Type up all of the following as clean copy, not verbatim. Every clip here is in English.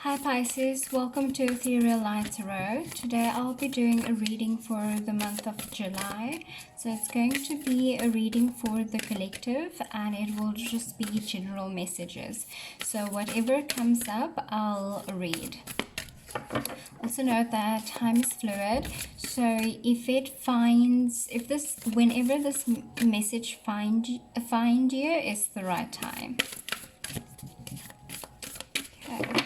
Hi Pisces, welcome to Ethereal Light Tarot. Today I'll be doing a reading for the month of July. So it's going to be a reading for the collective and it will just be general messages. So whatever comes up, I'll read. Also note that time is fluid, so whenever this message find you is the right time. Okay.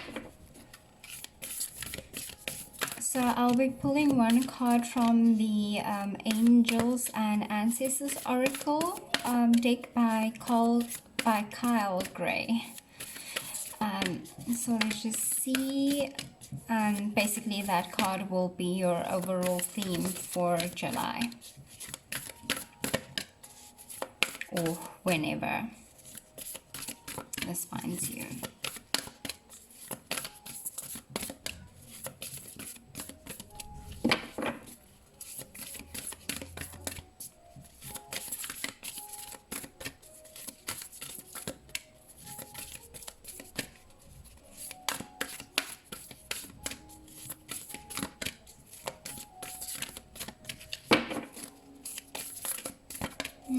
So I'll be pulling one card from the Angels and Ancestors Oracle deck by Kyle Gray. So let's just see. And basically that card will be your overall theme for July. Or whenever this finds you.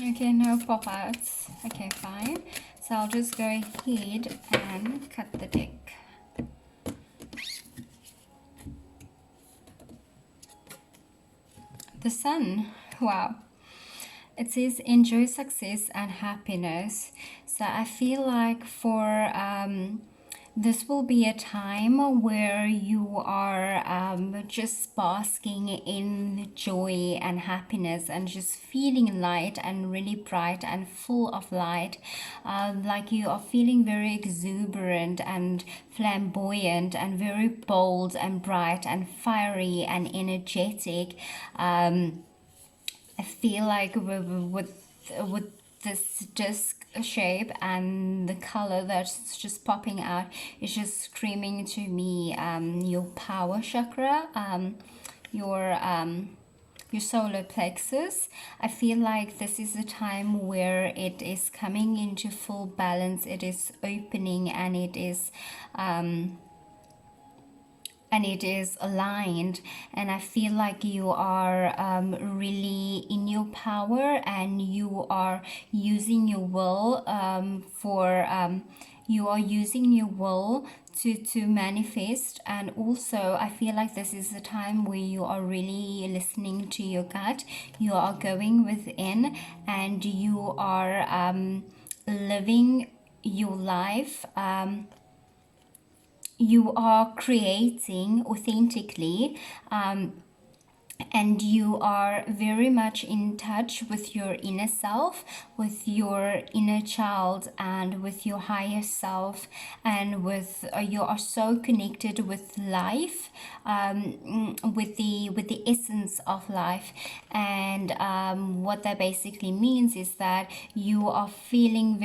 Okay, no pop-outs. Okay, fine. So I'll just go ahead and cut the deck. The Sun. Wow. It says enjoy success and happiness. So I feel like for this will be a time where you are just basking in joy and happiness and just feeling light and really bright and full of light. Like you are feeling very exuberant and flamboyant and very bold and bright and fiery and energetic. I feel like with this disc shape and the color that's just popping out is just screaming to me your power chakra, your solar plexus. I feel like this is a time where it is coming into full balance, it is opening, and it is aligned, and I feel like you are really in your power and you are using your will to manifest. And also I feel like this is a time where you are really listening to your gut, you are going within, and you are living your life. You are creating authentically, and you are very much in touch with your inner self, with your inner child, and with your higher self, and with you are so connected with life, with the essence of life. And what that basically means is that you are feeling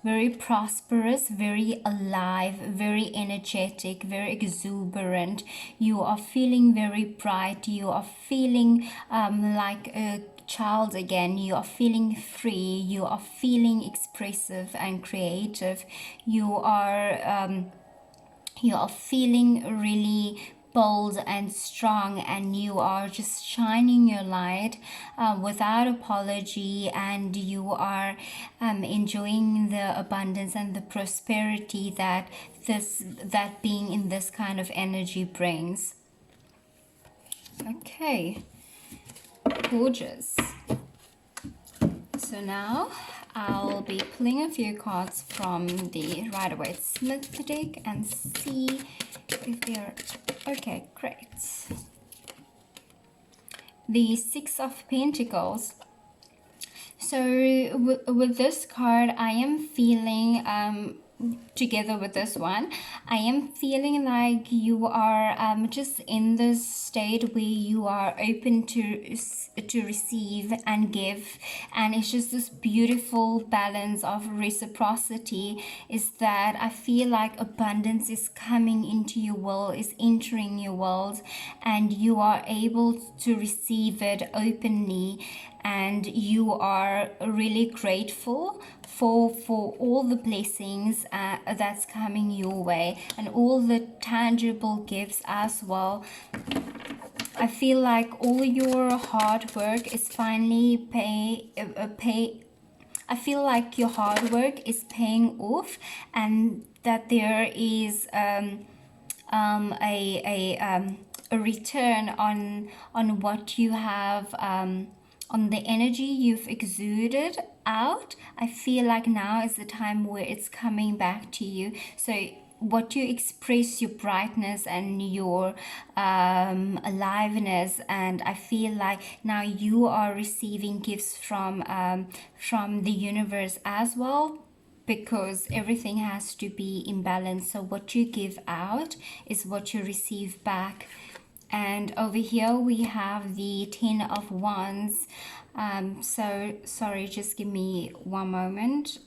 very prosperous, very alive, very energetic, very exuberant. You are feeling very bright. You are feeling like a child again. You are feeling free. You are feeling expressive and creative. You are feeling really bold and strong, and you are just shining your light without apology, and you are enjoying the abundance and the prosperity that being in this kind of energy brings. Okay, gorgeous. So now I'll be pulling a few cards from the Rider-Waite-Smith deck and see if they're okay. Great. The Six of Pentacles. So with this card, I am feeling together with this one, I am feeling like you are just in this state where you are open to receive and give, and it's just this beautiful balance of reciprocity. Is that I feel like abundance is coming into your world, is entering your world, and you are able to receive it openly. and you are really grateful for all the blessings that's coming your way, and all the tangible gifts as well. I feel like all your hard work is finally I feel like your hard work is paying off, and that there is a return on what you have, on the energy you've exuded out. I feel like now is the time where it's coming back to you. So what you express, your brightness and your aliveness, and I feel like now you are receiving gifts from the universe as well, because everything has to be in balance. So what you give out is what you receive back. And over here we have the 10 of Wands. So sorry, just give me one moment.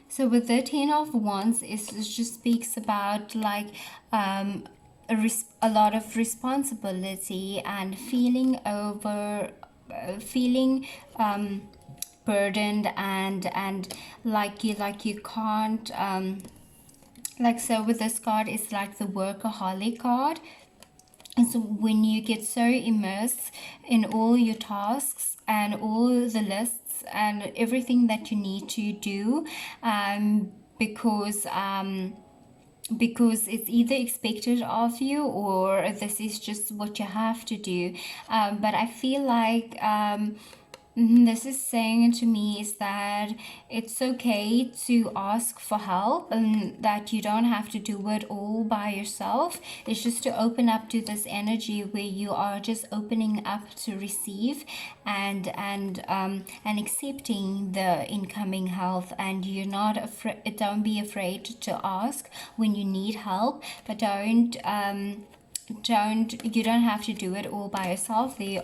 So with the 10 of Wands, it just speaks about like a lot of responsibility and feeling burdened, and like you can't like, so with this card, it's like the workaholic card. And so when you get so immersed in all your tasks and all the lists and everything that you need to do, because it's either expected of you or this is just what you have to do. But I feel like this is saying to me is that it's okay to ask for help, and that you don't have to do it all by yourself. It's just to open up to this energy where you are just opening up to receive and accepting the incoming health. And you're not afraid. Don't be afraid to ask when you need help, but you don't have to do it all by yourself. There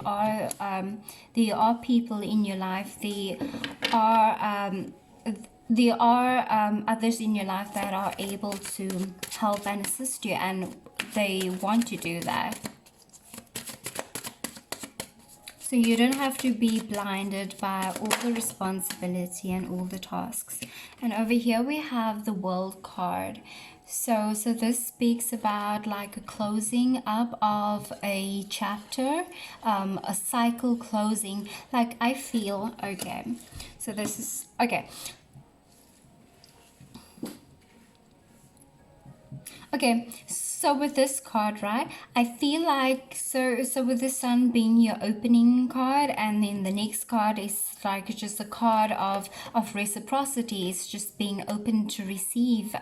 are people in your life, there are others in your life that are able to help and assist you, and they want to do that. So you don't have to be blinded by all the responsibility and all the tasks. And over here we have the World card. So this speaks about like a closing up of a chapter, a cycle closing. Like I feel, okay, so this is, okay. Okay, so with this card, right, I feel like, so with the Sun being your opening card, and then the next card is like just a card of reciprocity. It's just being open to receive,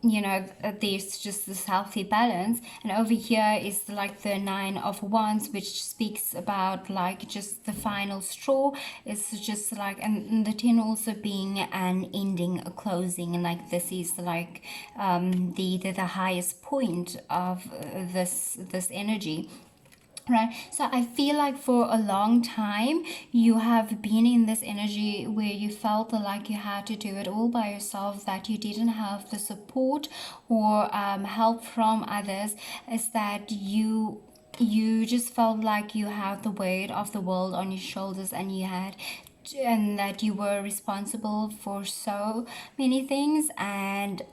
you know, there's just this healthy balance. And over here is like the 9 of Wands, which speaks about like just the final straw. It's just like, and the 10 also being an ending, a closing, and like this is like the highest point of this energy. Right, so I feel like for a long time you have been in this energy where you felt like you had to do it all by yourself, that you didn't have the support or help from others. Is that you just felt like you had the weight of the world on your shoulders, and that you were responsible for so many things, and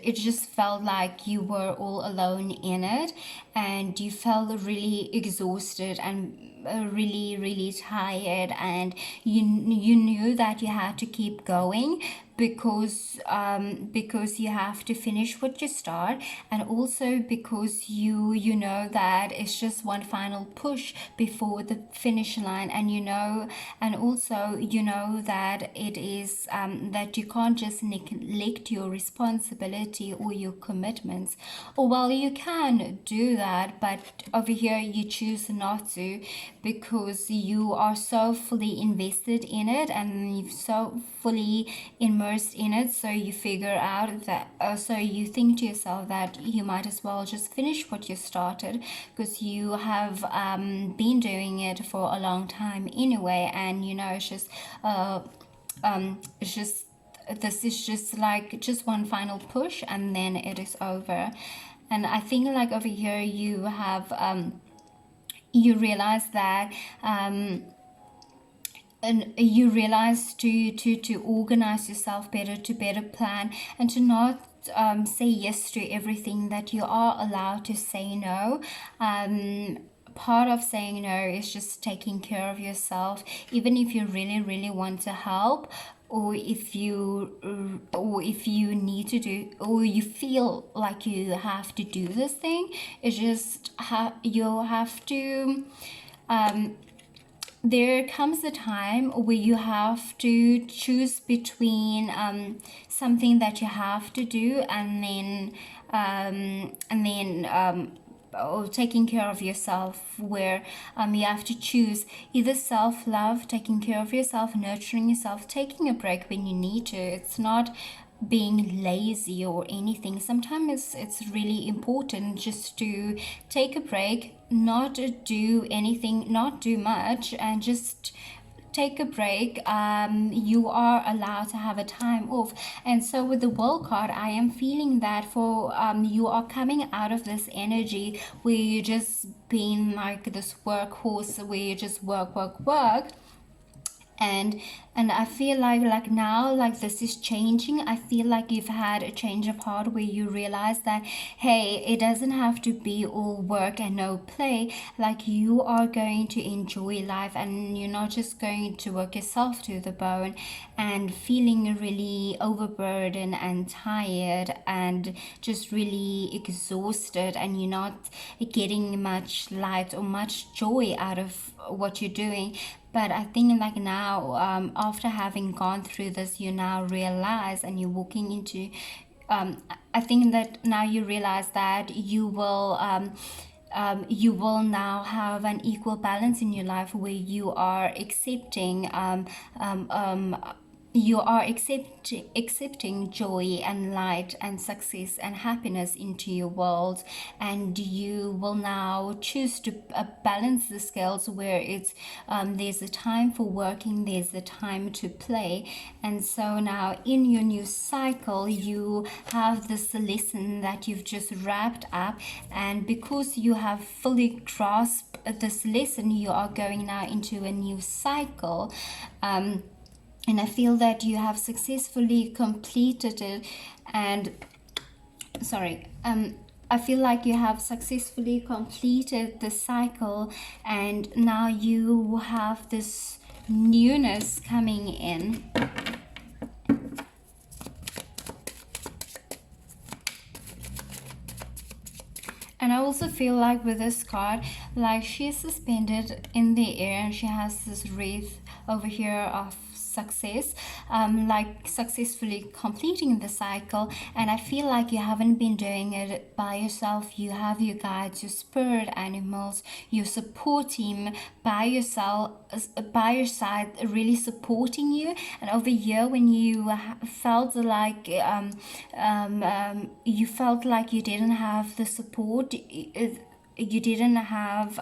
it just felt like you were all alone in it, and you felt really exhausted and really tired, and you knew that you had to keep going because you have to finish what you start, and also because you know that it's just one final push before the finish line, and also you know that it is that you can't just neglect your responsibility or your commitments. Or well, you can do that, but over here you choose not to, because you are so fully invested in it and you've so fully immersed in it. So you figure out that so you think to yourself that you might as well just finish what you started, because you have been doing it for a long time anyway, and you know it's just this is just like just one final push and then it is over. And I think like over here you have you realize that and you realize to organize yourself better, to better plan, and to not say yes to everything, that you are allowed to say no. Part of saying no is just taking care of yourself, even if you really want to help, or if you need to do, or you feel like you have to do this thing. It's just you have to there comes a time where you have to choose between something that you have to do, or taking care of yourself, where you have to choose either self-love, taking care of yourself, nurturing yourself, taking a break when you need to. It's not being lazy or anything. Sometimes it's really important just to take a break, not do anything, not do much, and just take a break. You are allowed to have a time off. And so with the World card, I am feeling that for you are coming out of this energy where you just being like this workhorse, where you just work, and I feel like now, like, this is changing. I feel like you've had a change of heart where you realize that, hey, it doesn't have to be all work and no play. Like, you are going to enjoy life, and you're not just going to work yourself to the bone and feeling really overburdened and tired and just really exhausted, and you're not getting much light or much joy out of what you're doing. But I think like now, after having gone through this, you now realize, and you're walking into, I think that now you realize that you will now have an equal balance in your life, where you are accepting accepting joy and light and success and happiness into your world. And you will now choose to balance the scales, where it's there's a time for working, there's a time to play. And so now in your new cycle, you have this lesson that you've just wrapped up, and because you have fully grasped this lesson, you are going now into a new cycle. And I feel that you have successfully completed it. And I feel like you have successfully completed the cycle, and now you have this newness coming in. And I also feel like with this card, like she's suspended in the air, and she has this wreath over here of success, like successfully completing the cycle. And I feel like you haven't been doing it by yourself. You have your guides, your spirit animals, your support team by yourself, by your side, really supporting you. And over here, when you felt like you felt like you didn't have the support, you didn't have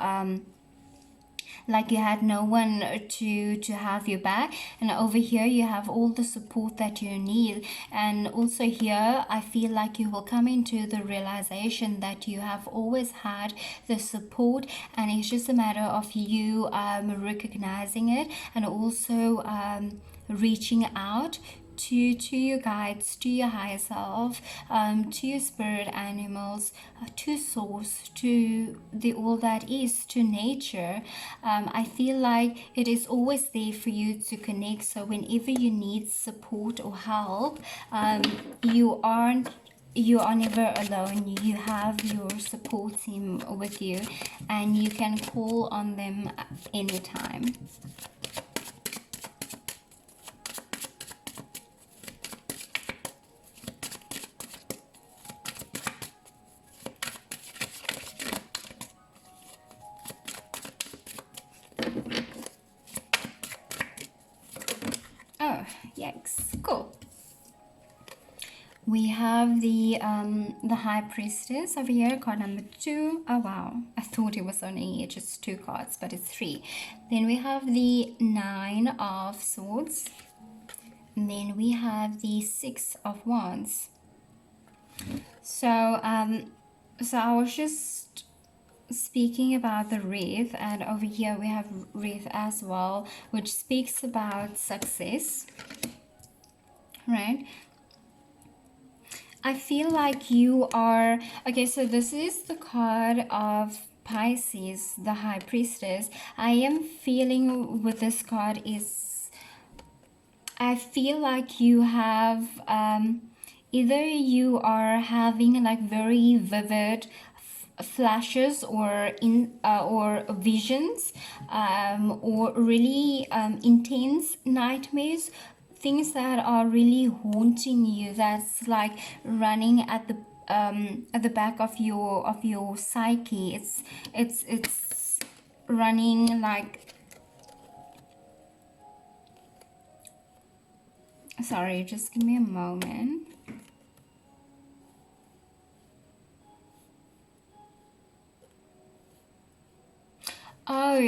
like you had no one to have your back, and over here you have all the support that you need. And also here, I feel like you will come into the realization that you have always had the support, and it's just a matter of you recognizing it, and also reaching out to your guides, to your higher self, to your spirit animals, to source, to the all that is, to nature. I feel like it is always there for you to connect. So whenever you need support or help, you are never alone. You have your support team with you, and you can call on them anytime. Oh, yikes. Cool. We have the High Priestess over here, card number 2. Oh wow, I thought it was only just 2 cards, but it's 3. Then we have the 9 of Swords, and then we have the 6 of Wands. So I was just speaking about the wreath, and over here we have wreath as well, which speaks about success, right? I feel like you are, okay, so this is the card of Pisces, the High Priestess. I am feeling with this card is, I feel like you have, either you are having like very vivid flashes or or visions, or really intense nightmares, things that are really haunting you, that's like running at the back of your psyche. It's running like, sorry, just give me a moment. Oh,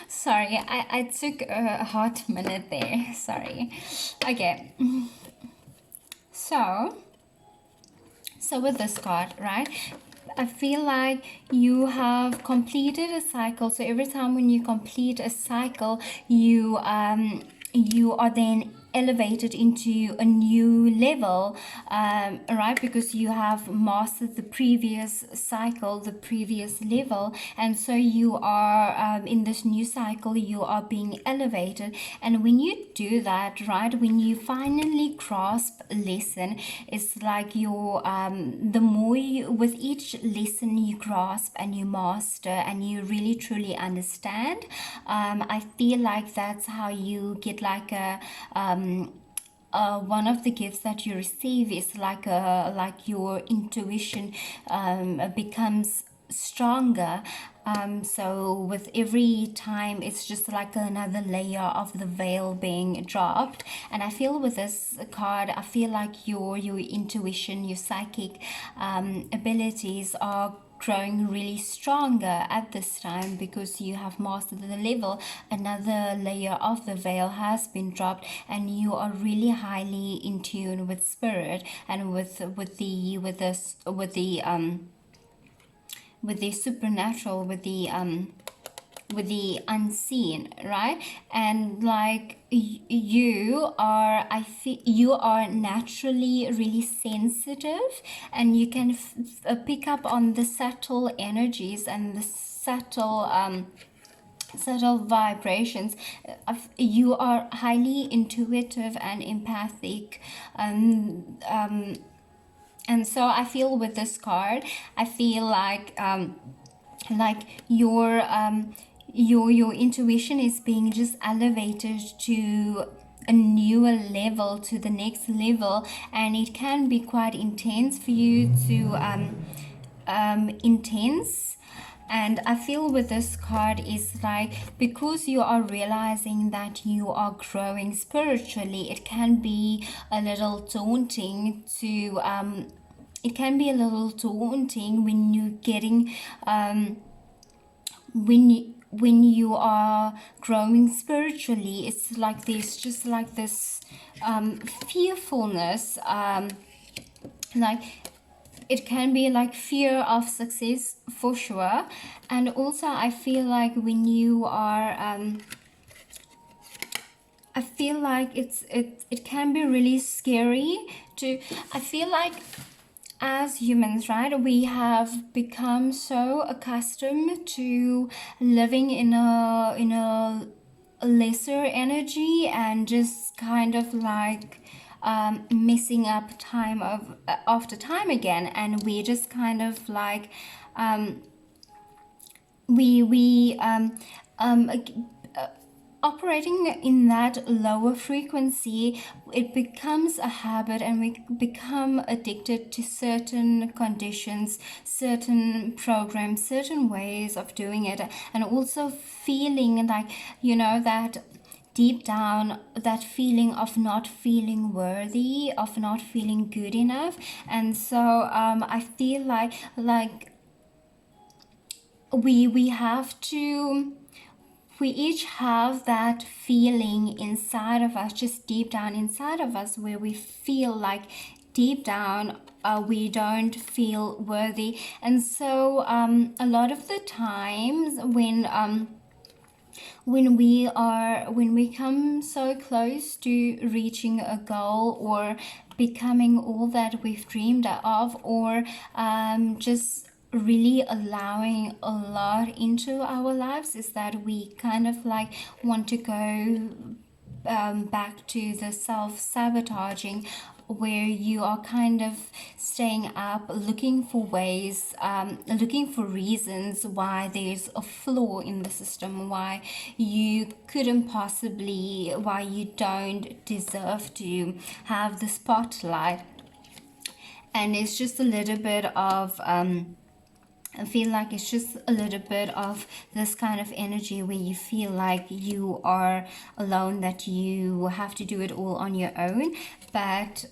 sorry, I took a hot minute there. Sorry. Okay. So, so with this card, right? I feel like you have completed a cycle. So every time when you complete a cycle, you are then elevated into a new level, right? Because you have mastered the previous cycle, the previous level, and so you are in this new cycle, you are being elevated. And when you do that, right, when you finally grasp a lesson, it's like your the more you, with each lesson you grasp and you master and you really truly understand, I feel like that's how you get like a one of the gifts that you receive is like your intuition becomes stronger. So with every time, it's just like another layer of the veil being dropped. And I feel with this card, I feel like your intuition, your psychic abilities are growing really stronger at this time, because you have mastered the level. Another layer of the veil has been dropped, and you are really highly in tune with spirit and with the supernatural, with the unseen, right? And like you are, I feel you are naturally really sensitive, and you can pick up on the subtle energies and the subtle vibrations. You are highly intuitive and empathic. And so I feel with this card, I feel like your intuition is being just elevated to a newer level, to the next level, and it can be quite intense for you to intense. And I feel with this card is like, because you are realizing that you are growing spiritually, it can be a little daunting to it can be a little daunting when you're getting when you are growing spiritually. It's like there's just like this fearfulness, like it can be like fear of success for sure. And also I feel like when you are I feel like it can be really scary to, I feel like as humans, right, we have become so accustomed to living in a lesser energy, and just kind of like messing up time of after time again, and we just kind of like we operating in that lower frequency, it becomes a habit, and we become addicted to certain conditions, certain programs, certain ways of doing it, and also feeling like, you know, that deep down, that feeling of not feeling worthy, of not feeling good enough. And so I feel like we have to, we each have that feeling inside of us, just deep down inside of us, where we feel like deep down we don't feel worthy. And so a lot of the times when we come so close to reaching a goal or becoming all that we've dreamed of, or just really allowing a lot into our lives, is that we kind of like want to go back to the self-sabotaging, where you are kind of staying up looking for ways, looking for reasons why there's a flaw in the system, why you couldn't possibly, why you don't deserve to have the spotlight. And it's just a little bit of I feel like it's just a little bit of this kind of energy where you feel like you are alone, that you have to do it all on your own. But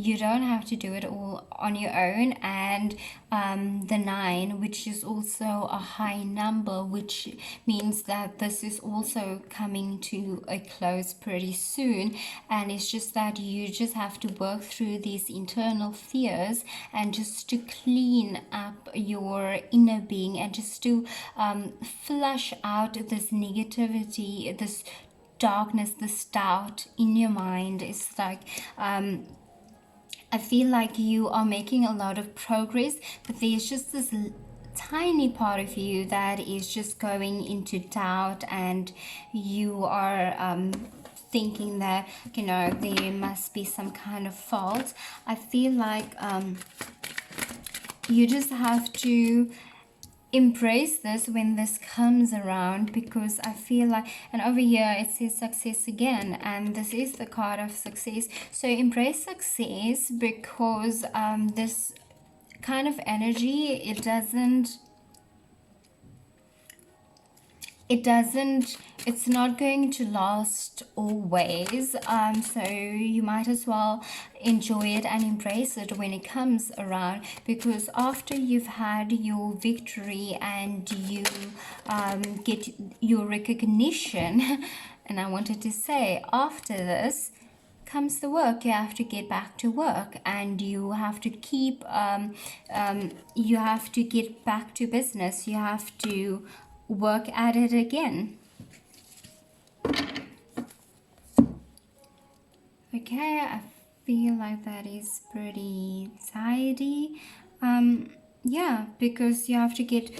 you don't have to do it all on your own. And the 9, which is also a high number, which means that this is also coming to a close pretty soon. And it's just that you just have to work through these internal fears and just to clean up your inner being, and just to flush out this negativity, this darkness, this doubt in your mind. It's like I feel like you are making a lot of progress, but there's just this tiny part of you that is just going into doubt, and you are thinking that, you know, there must be some kind of fault. I feel like you just have to embrace this when this comes around, because I feel like, and over here it says success again, and this is the card of success. So embrace success, because this kind of energy, it's not going to last always. So you might as well enjoy it and embrace it when it comes around, because after you've had your victory and you get your recognition and I wanted to say, after this comes the work. You have to get back to work, and you have to keep you have to get back to business. You have to work at it again. Okay, I feel like that is pretty tidy. Yeah, because you have to get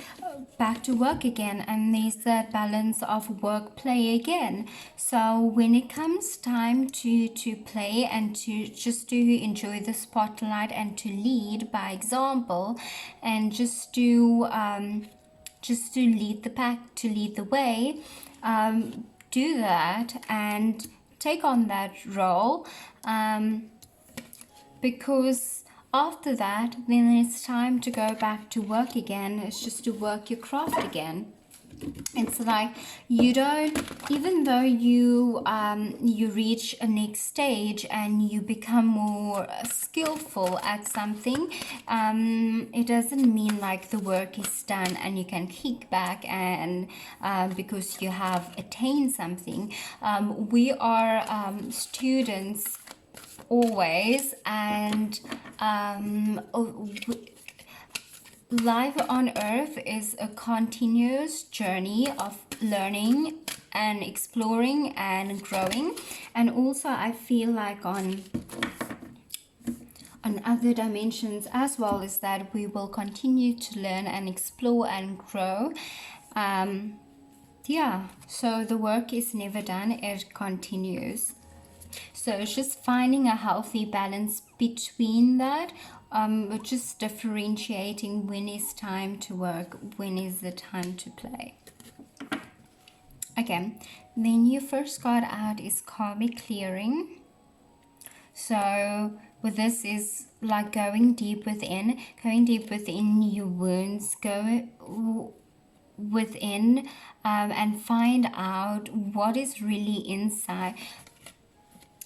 back to work again, and there's that balance of work play again. So when it comes time to play and to just to enjoy the spotlight and to lead by example, and just to lead the pack, to lead the way, do that and take on that role, because after that, then it's time to go back to work again. It's just to work your craft again. It's like you don't, even though you reach a next stage and you become more skillful at something, it doesn't mean like the work is done and you can kick back and because you have attained something. We are students always, and life on earth is a continuous journey of learning and exploring and growing. And also I feel like on other dimensions as well, is that we will continue to learn and explore and grow. Yeah, so the work is never done, it continues. So it's just finding a healthy balance between that, just differentiating when is time to work, when is the time to play. Okay, then your first card out is karmic clearing. So with this is like going deep within your wounds, go within and find out what is really inside.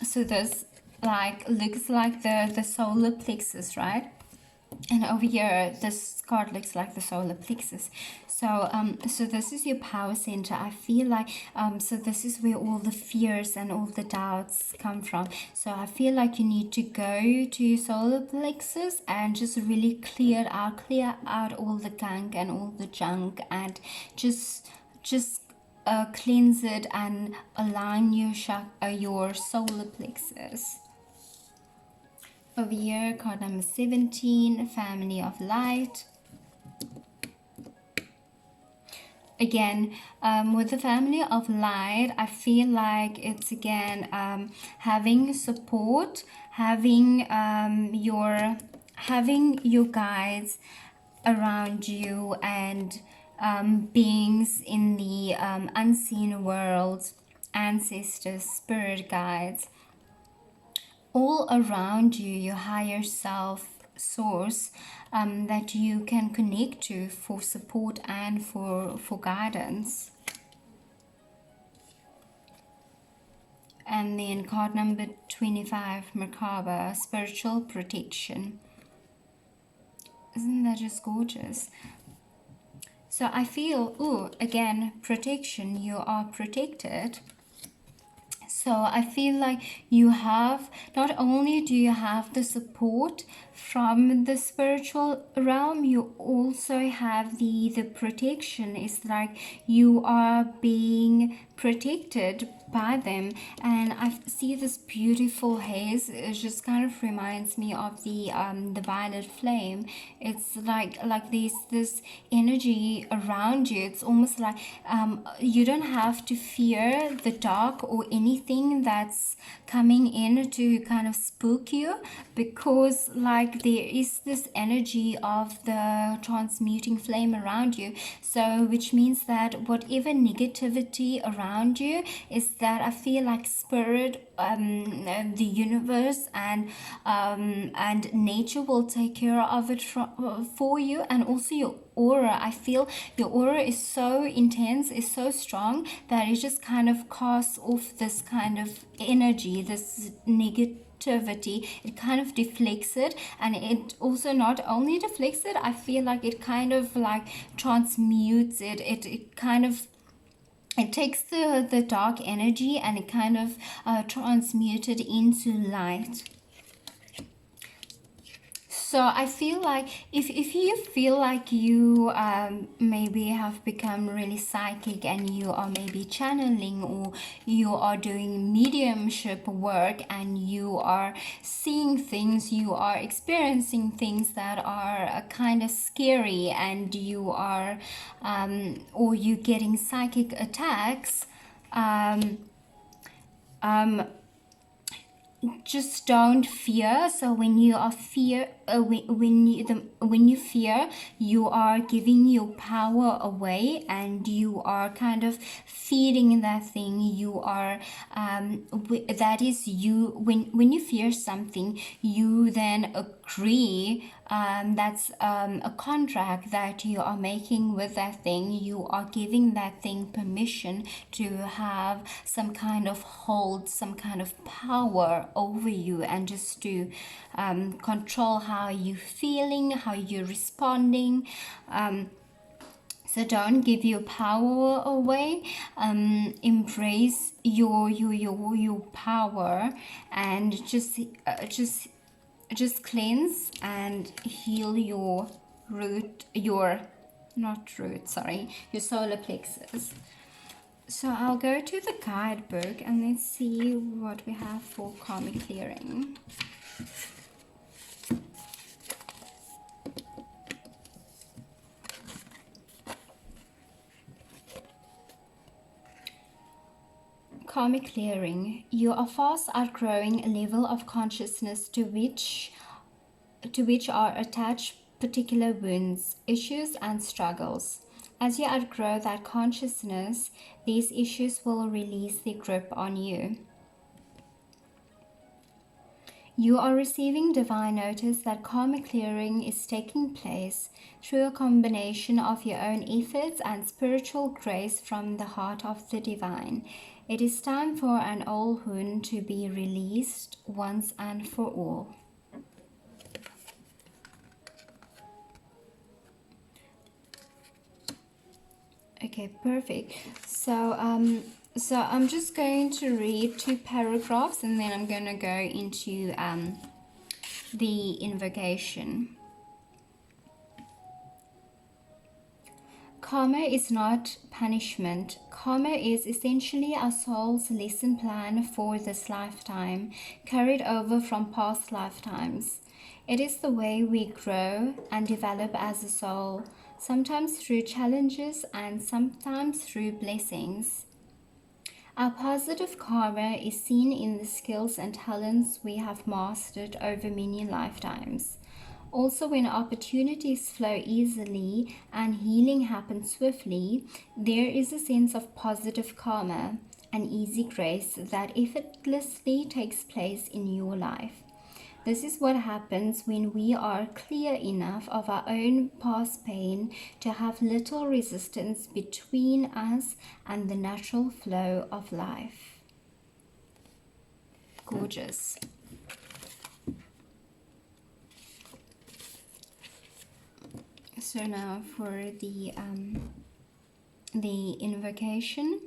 So this like looks like the solar plexus, right? And over here, this card looks like the solar plexus. So this is your power center. I feel like, so this is where all the fears and all the doubts come from. So I feel like you need to go to your solar plexus and just really clear out all the gunk and all the junk, and just cleanse it and align your solar plexus. Over here, card number 17, Family of Light. Again, with the Family of Light, I feel like it's again having support, having your guides around you, and beings in the unseen world, ancestors, spirit guides, all around you, your higher self, source, that you can connect to for support and for guidance. And then card number 25, Merkaba, spiritual protection. Isn't that just gorgeous? So I feel, again, protection. You are protected. So I feel like you have, not only do you have the support from the spiritual realm, you also have the protection. It's like you are being protected by them. And I see this beautiful haze. It just kind of reminds me of the violet flame. It's like there's this energy around you. It's almost like you don't have to fear the dark or anything that's coming in to kind of spook you, because like there is this energy of the transmuting flame around you. So which means that whatever negativity around you is, that I feel like spirit, the universe, and nature will take care of it for you. And also your aura, I feel your aura is so intense, is so strong, that it just kind of casts off this kind of energy, this negativity. It kind of deflects it, and it also not only deflects it, I feel like it kind of like transmutes it. It kind of, it takes the dark energy and it kind of transmutes it into light. So I feel like if you feel like you maybe have become really psychic, and you are maybe channeling, or you are doing mediumship work, and you are seeing things, you are experiencing things that are kind of scary, and you are or you getting psychic attacks, just don't fear. So when you are when you fear, you are giving your power away, and you are kind of feeding that thing. You are that is you. When you fear something, you then agree. That's a contract that you are making with that thing. You are giving that thing permission to have some kind of hold, some kind of power over you, and just to control how you're feeling, how you're responding. So don't give your power away. Embrace your power, and just cleanse and heal your your solar plexus. So I'll go to the guidebook and let's see what we have for karmic clearing. Karmic clearing. You are fast outgrowing a level of consciousness to which are attached particular wounds, issues, and struggles. As you outgrow that consciousness, these issues will release their grip on you. You are receiving divine notice that karmic clearing is taking place through a combination of your own efforts and spiritual grace from the heart of the divine. It is time for an old wound to be released once and for all. Okay, perfect. So I'm just going to read 2 paragraphs and then I'm going to go into the invocation. Karma is not punishment. Karma is essentially our soul's lesson plan for this lifetime, carried over from past lifetimes. It is the way we grow and develop as a soul, sometimes through challenges and sometimes through blessings. Our positive karma is seen in the skills and talents we have mastered over many lifetimes. Also, when opportunities flow easily and healing happens swiftly, there is a sense of positive karma and easy grace that effortlessly takes place in your life. This is what happens when we are clear enough of our own past pain to have little resistance between us and the natural flow of life. Gorgeous. So now for the invocation.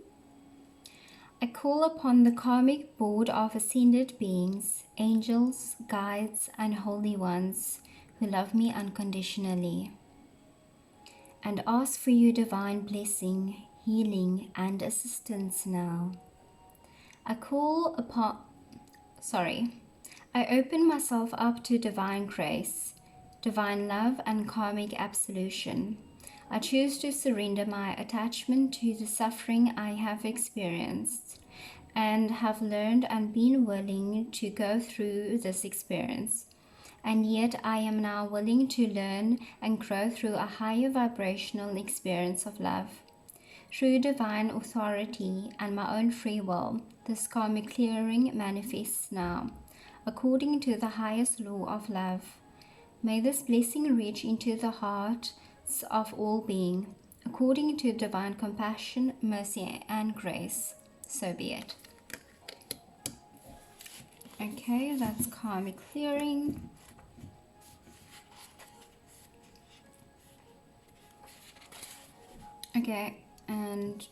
I call upon the karmic board of ascended beings, angels, guides, and holy ones who love me unconditionally, and ask for your divine blessing, healing, and assistance now. I open myself up to divine grace, divine love, and karmic absolution. I choose to surrender my attachment to the suffering I have experienced and have learned and been willing to go through this experience. And yet I am now willing to learn and grow through a higher vibrational experience of love. Through divine authority and my own free will, this karmic clearing manifests now, according to the highest law of love. May this blessing reach into the hearts of all being, according to divine compassion, mercy, and grace. So be it. Okay, that's karmic clearing. Okay, and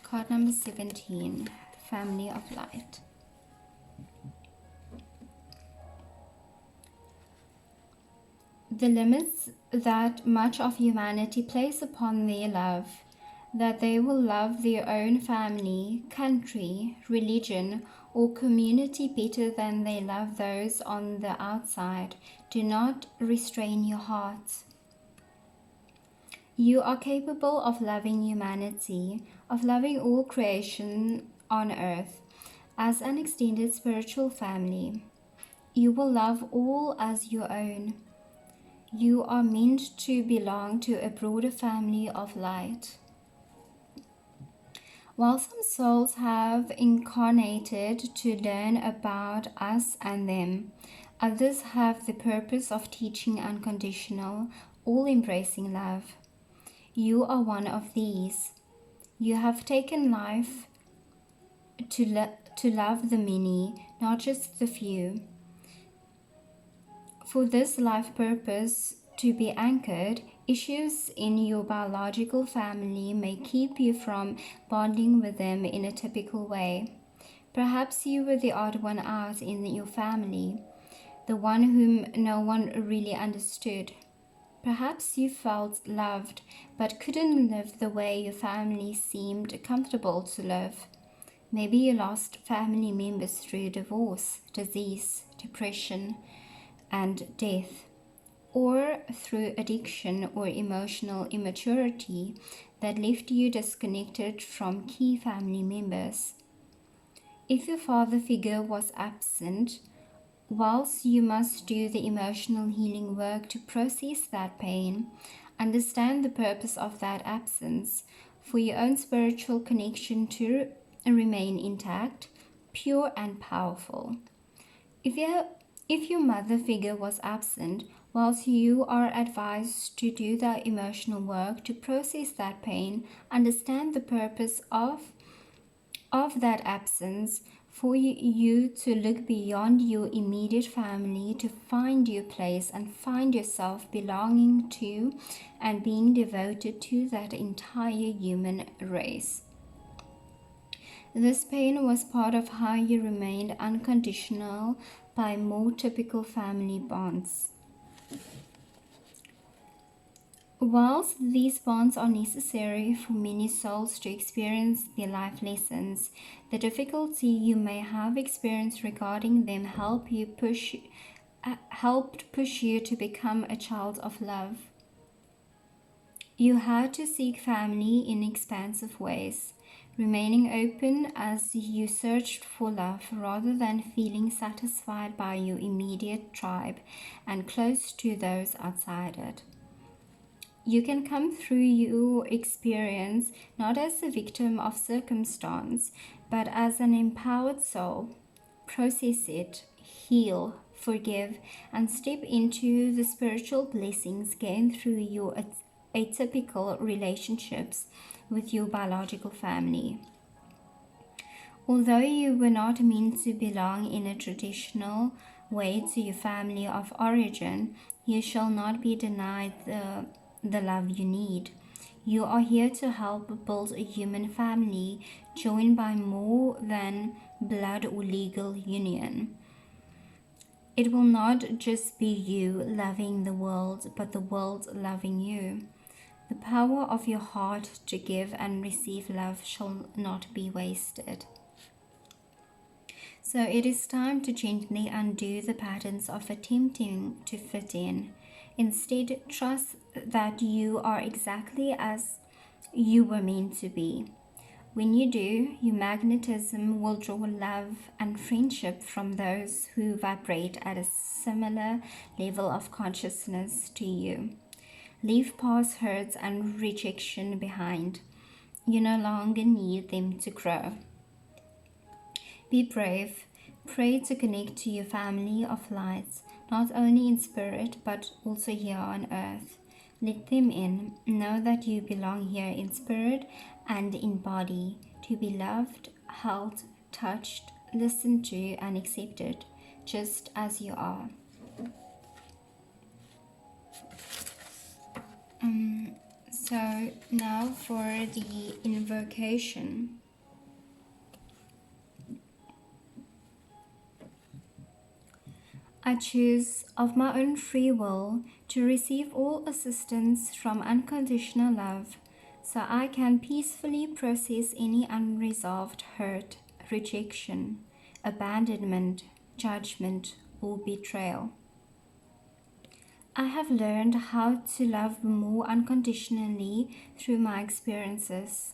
card number 17, Family of Light. The limits that much of humanity place upon their love, that they will love their own family, country, religion, or community better than they love those on the outside, do not restrain your hearts. You are capable of loving humanity, of loving all creation on earth, as an extended spiritual family. You will love all as your own. You are meant to belong to a broader family of light. While some souls have incarnated to learn about us and them, others have the purpose of teaching unconditional, all-embracing love. You are one of these. You have taken life to love the many, not just the few. For this life purpose to be anchored, issues in your biological family may keep you from bonding with them in a typical way. Perhaps you were the odd one out in your family, the one whom no one really understood. Perhaps you felt loved but couldn't live the way your family seemed comfortable to live. Maybe you lost family members through divorce, disease, depression, and death, or through addiction or emotional immaturity that left you disconnected from key family members. If your father figure was absent, whilst you must do the emotional healing work to process that pain, understand the purpose of that absence for your own spiritual connection to remain intact, pure, and powerful. If your mother figure was absent, whilst you are advised to do the emotional work to process that pain, understand the purpose of that absence for you to look beyond your immediate family to find your place and find yourself belonging to and being devoted to that entire human race. This pain was part of how you remained unconditional by more typical family bonds. Whilst these bonds are necessary for many souls to experience their life lessons, the difficulty you may have experienced regarding them helped push you to become a child of love. You had to seek family in expansive ways, remaining open as you searched for love rather than feeling satisfied by your immediate tribe and close to those outside it. You can come through your experience not as a victim of circumstance, but as an empowered soul. Process it, heal, forgive, and step into the spiritual blessings gained through your atypical relationships with your biological family. Although you were not meant to belong in a traditional way to your family of origin, you shall not be denied the love you need. You are here to help build a human family joined by more than blood or legal union. It will not just be you loving the world, but the world loving you. The power of your heart to give and receive love shall not be wasted. So it is time to gently undo the patterns of attempting to fit in. Instead, trust that you are exactly as you were meant to be. When you do, your magnetism will draw love and friendship from those who vibrate at a similar level of consciousness to you. Leave past hurts and rejection behind. You no longer need them to grow. Be brave. Pray to connect to your family of lights, not only in spirit but also here on earth. Let them in. Know that you belong here in spirit and in body, to be loved, held, touched, listened to, and accepted, just as you are. So now for the invocation. I choose of my own free will to receive all assistance from unconditional love, so I can peacefully process any unresolved hurt, rejection, abandonment, judgment, or betrayal. I have learned how to love more unconditionally through my experiences.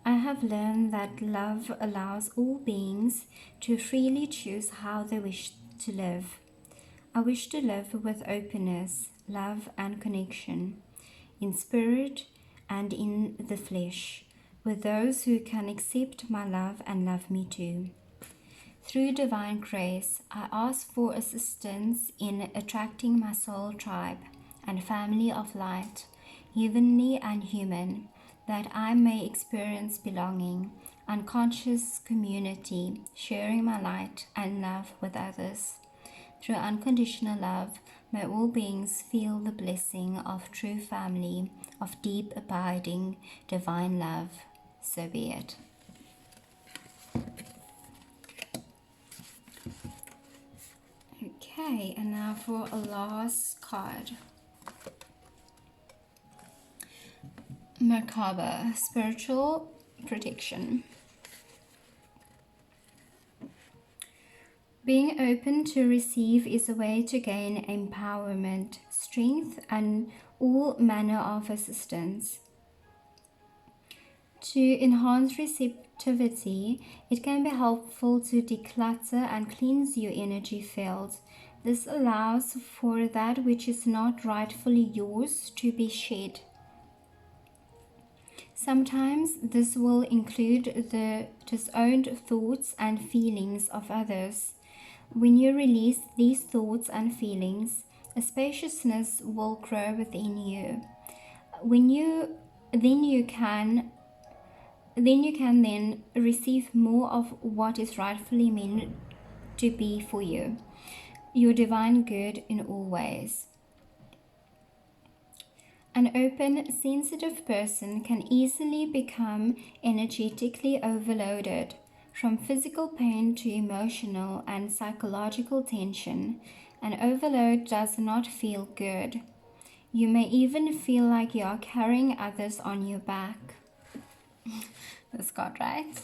I have learned that love allows all beings to freely choose how they wish to live. I wish to live with openness, love, and connection, in spirit and in the flesh, with those who can accept my love and love me too. Through divine grace, I ask for assistance in attracting my soul tribe and family of light, heavenly and human, that I may experience belonging, unconscious community, sharing my light and love with others. Through unconditional love, may all beings feel the blessing of true family, of deep, abiding, divine love. So be it. Okay, and now for a last card. Merkaba, spiritual protection. Being open to receive is a way to gain empowerment, strength, and all manner of assistance. To enhance receptivity, it can be helpful to declutter and cleanse your energy field. This allows for that which is not rightfully yours to be shed. Sometimes this will include the disowned thoughts and feelings of others. When you release these thoughts and feelings, a spaciousness will grow within you. Then you can then you can then receive more of what is rightfully meant to be for you, your divine good in all ways. An open, sensitive person can easily become energetically overloaded, from physical pain to emotional and psychological tension. An overload does not feel good. You may even feel like you are carrying others on your back. This got right.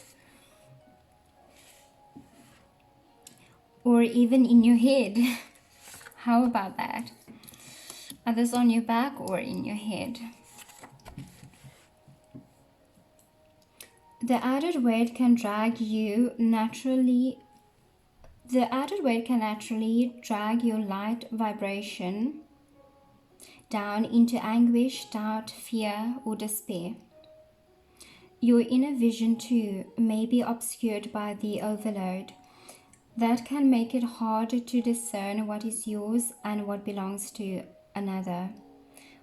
Or even in your head. How about that? Others on your back or in your head. The added weight can naturally drag your light vibration down into anguish, doubt, fear, or despair. Your inner vision too may be obscured by the overload. That can make it hard to discern what is yours and what belongs to another.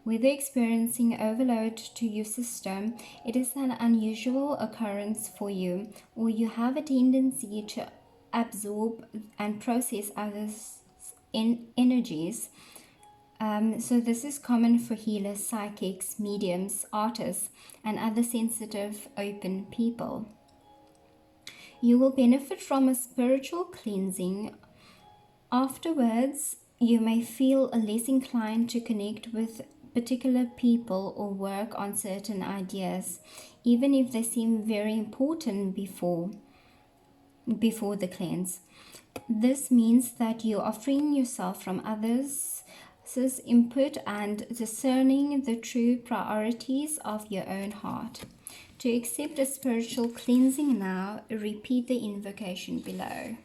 Whether experiencing overload to your system, it is an unusual occurrence for you, or you have a tendency to absorb and process others' energies. So this is common for healers, psychics, mediums, artists, and other sensitive, open people. You will benefit from a spiritual cleansing. Afterwards, you may feel less inclined to connect with particular people or work on certain ideas, even if they seem very important before the cleanse. This means that you are freeing yourself from others' input and discerning the true priorities of your own heart. To accept a spiritual cleansing now, repeat the invocation below.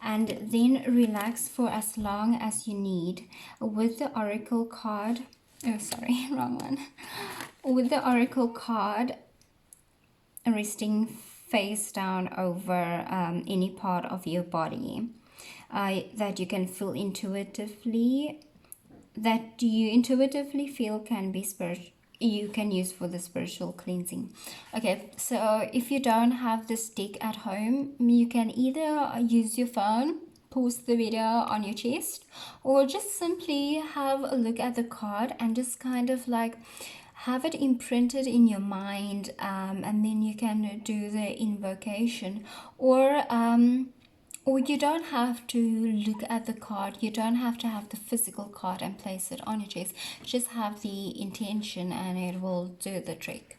And then relax for as long as you need with the oracle card. Oh, sorry, wrong one. With the oracle card resting face down over any part of your body that you can feel intuitively, that you intuitively feel can be spiritual, you can use for the spiritual cleansing. Okay, so if you don't have this deck at home, you can either use your phone, pause the video on your chest, or just simply have a look at the card and just kind of like have it imprinted in your mind, and then you can do the invocation. Or you don't have to look at the card. You don't have to have the physical card and place it on your chest. Just have the intention and it will do the trick.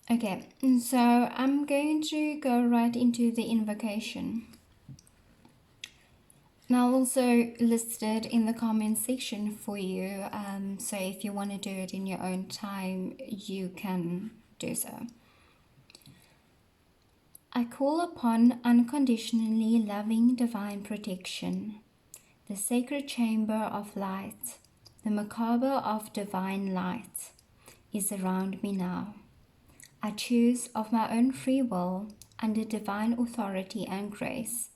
Okay, so I'm going to go right into the invocation. Now also listed in the comment section for you. So if you want to do it in your own time, you can do so. I call upon unconditionally loving divine protection. The sacred chamber of light, the macabre of divine light, is around me now. I choose of my own free will, under divine authority and grace,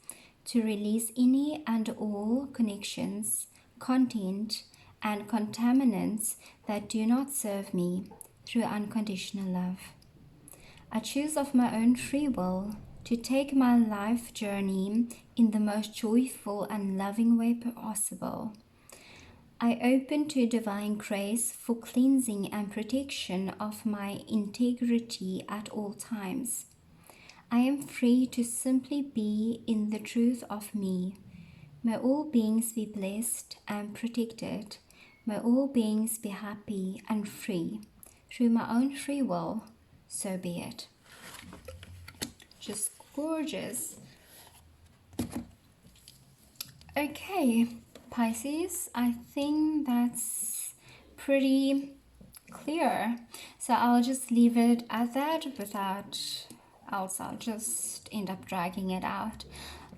to release any and all connections, content, and contaminants that do not serve me through unconditional love. I choose of my own free will to take my life journey in the most joyful and loving way possible. I open to divine grace for cleansing and protection of my integrity at all times. I am free to simply be in the truth of me. May all beings be blessed and protected. May all beings be happy and free. Through my own free will, so be it. Just gorgeous. Okay, Pisces, I think that's pretty clear. So I'll just leave it at that, without else I'll just end up dragging it out.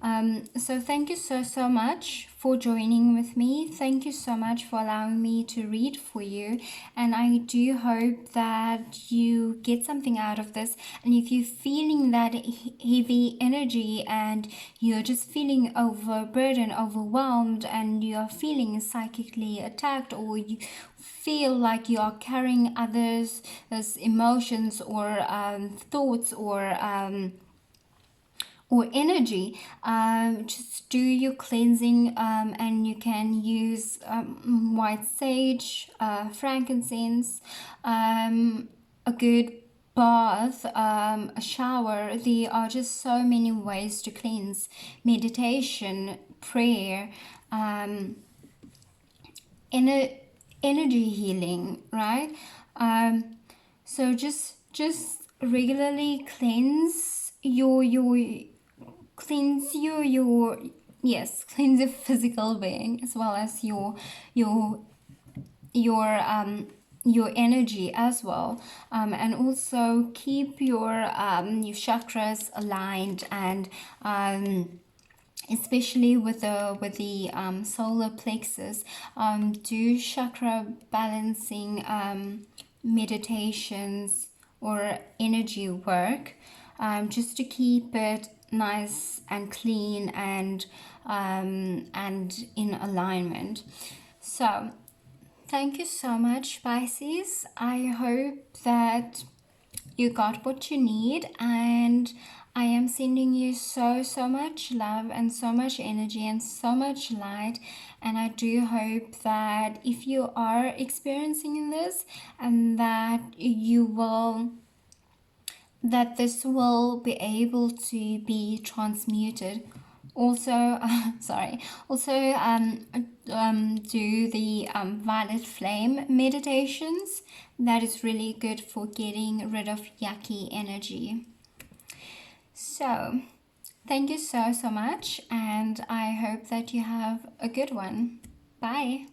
So thank you so much for joining with me. Thank you so much for allowing me to read for you. And I do hope that you get something out of this. And if you're feeling that heavy energy and you're just feeling overburdened, overwhelmed, and you're feeling psychically attacked, or you feel like you are carrying others' emotions or thoughts or energy, just do your cleansing, and you can use white sage, frankincense, a good bath, a shower. There are just so many ways to cleanse. Meditation, prayer, energy healing, right? So just regularly cleanse your cleanse your physical being as well as your your energy as well, and also keep your chakras aligned, and especially with the solar plexus, do chakra balancing meditations or energy work, just to keep it nice and clean and in alignment. So thank you so much, Pisces. I hope that you got what you need, and I am sending you so much love and so much energy and so much light. And I do hope that if you are experiencing this, and that this will be able to be transmuted. Also, do the violet flame meditations. That is really good for getting rid of yucky energy. So thank you so much, and I hope that you have a good one. Bye.